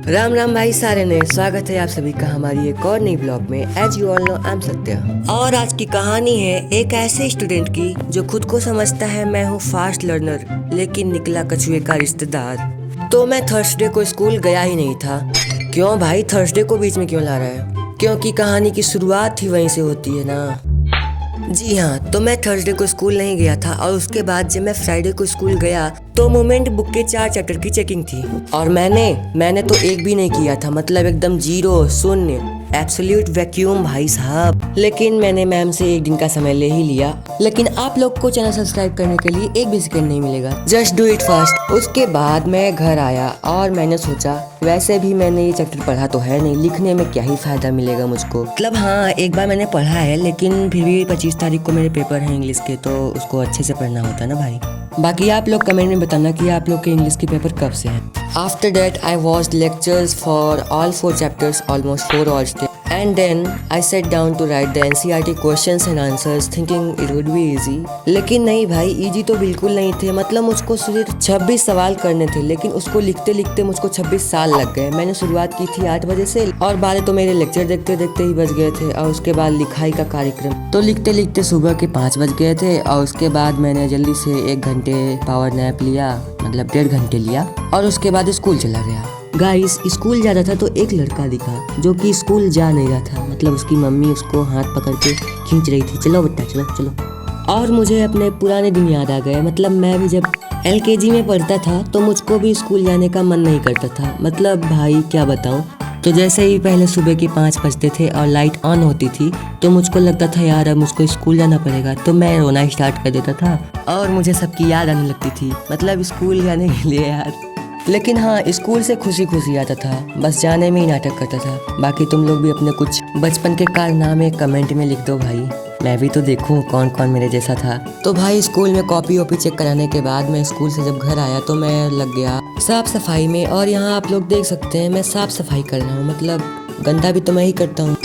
राम राम भाई सारे ने स्वागत है आप सभी का हमारी एक और नई ब्लॉग में। As you all know I am Satya और आज की कहानी है एक ऐसे स्टूडेंट की जो खुद को समझता है मैं हूँ फास्ट लर्नर लेकिन निकला कछुए का रिश्तेदार। तो मैं थर्सडे को स्कूल गया ही नहीं था। क्यों भाई, थर्सडे को बीच में क्यों ला रहा है? क्योंकि कहानी की शुरुआत ही वहीं से होती है ना। जी हाँ, तो मैं थर्सडे को स्कूल नहीं गया था और उसके बाद जब मैं फ्राइडे को स्कूल गया तो मोमेंट बुक के 4 चैप्टर की चेकिंग थी और मैंने तो एक भी नहीं किया था, मतलब एकदम जीरो, शून्य, एब्सोल्यूट वैक्यूम भाई साहब। लेकिन मैंने मैम से एक दिन का समय ले ही लिया। लेकिन आप लोग को चैनल सब्सक्राइब करने के लिए एक भी सेकंड नहीं मिलेगा, जस्ट डू इट फास्ट। उसके बाद मैं घर आया और मैंने सोचा वैसे भी मैंने ये चैप्टर पढ़ा तो है नहीं, लिखने में क्या ही फायदा मिलेगा मुझको। मतलब हाँ, एक बार मैंने पढ़ा है लेकिन फिर भी 25 तारीख को मेरे पेपर हैं इंग्लिश के, तो उसको अच्छे से पढ़ना होता है ना भाई। बाकी आप लोग कमेंट में बताना कि आप लोग के इंग्लिश के पेपर कब से हैं। After that, I watched lectures for all 4 chapters, almost 4 hours. And then I sat down to write the NCERT questions and answers, thinking it would be easy. लेकिन नहीं भाई, इजी तो बिल्कुल नहीं थे। मतलब मुझको सिर्फ 26 सवाल करने थे, लेकिन उसको लिखते लिखते मुझको 26 साल लग गए। मैंने शुरुआत की थी 8 बजे से और 12 तो मेरे लेक्चर देखते देखते ही बज गए थे और उसके बाद लिखाई का कार्यक्रम तो लिखते लिखते सुबह के 5 बज गए थे और उसके बाद मैंने जल्दी से 1 घंटे पावर नैप लिया, मतलब 1.5 घंटे लिया और उसके बाद स्कूल चला गया। गाइस, स्कूल जा रहा था तो एक लड़का दिखा जो कि स्कूल जा नहीं रहा था। मतलब उसकी मम्मी उसको हाथ पकड़ के खींच रही थी, चलो बेटा चलो चलो। और मुझे अपने पुराने दिन याद आ गए। मतलब मैं भी जब LKG में पढ़ता था तो मुझको भी स्कूल जाने का मन नहीं करता था। मतलब भाई क्या बताऊं, तो जैसे ही पहले सुबह के 5 बजते थे और लाइट ऑन होती थी तो मुझको लगता था यार अब मुझको स्कूल जाना पड़ेगा, तो मैं रोना स्टार्ट कर देता था और मुझे सबकी याद आने लगती थी, मतलब स्कूल जाने के लिए यार। लेकिन हाँ, स्कूल से खुशी खुशी आता था, बस जाने में ही नाटक करता था। बाकी तुम लोग भी अपने कुछ बचपन के कारनामे कमेंट में लिख दो भाई, मैं भी तो देखूं कौन कौन मेरे जैसा था। तो भाई स्कूल में कॉपी वॉपी चेक कराने के बाद मैं स्कूल से जब घर आया तो मैं लग गया साफ सफाई में। और यहाँ आप लोग देख सकते हैं मैं साफ सफाई कर रहा हूँ, मतलब गंदा भी तो मैं ही करता हूँ।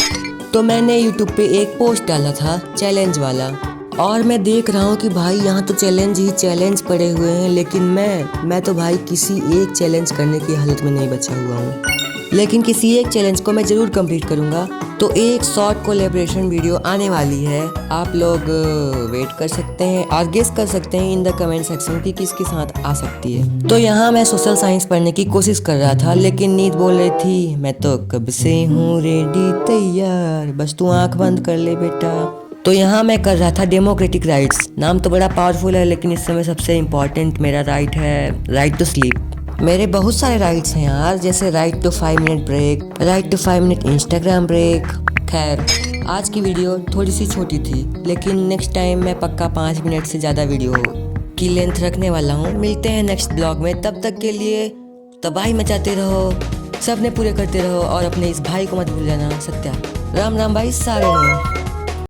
तो मैंने यूट्यूब पे एक पोस्ट डाला था चैलेंज वाला और मैं देख रहा हूँ कि भाई यहाँ तो चैलेंज ही चैलेंज पड़े हुए हैं, लेकिन मैं तो भाई किसी एक चैलेंज करने की हालत में नहीं बचा हुआ हूँ। लेकिन किसी एक चैलेंज को मैं ज़रूर कंप्लीट करूँगा। तो एक शॉर्ट कोलैबोरेशन वीडियो आने वाली है, आप लोग वेट कर सकते हैं और गेस कर सकते हैं इन द कमेंट सेक्शन कि किसके साथ आ सकती है। तो यहाँ मैं सोशल साइंस पढ़ने की कोशिश कर रहा था लेकिन नींद बोल रही थी मैं तो कब से हूँ रेडी तैयार, बस तू आँख बंद कर ले बेटा। तो यहाँ मैं कर रहा था डेमोक्रेटिक राइट्स। नाम तो बड़ा पावरफुल है लेकिन इस समय सबसे इम्पोर्टेंट मेरा राइट है राइट टू स्लीप। मेरे बहुत सारे राइट्स हैं यार, जैसे right to 5 minute break, right to 5 minute Instagram break. खैर, आज की वीडियो थोड़ी सी छोटी थी लेकिन नेक्स्ट टाइम मैं पक्का 5 मिनट से ज़्यादा वीडियो की लेंथ रखने वाला हूँ। मिलते हैं नेक्स्ट ब्लॉग में, तब तक के लिए तबाही मचाते रहो, सपने पूरे करते रहो और अपने इस भाई को मत भूल जाना। सत्या। राम राम भाई सारे।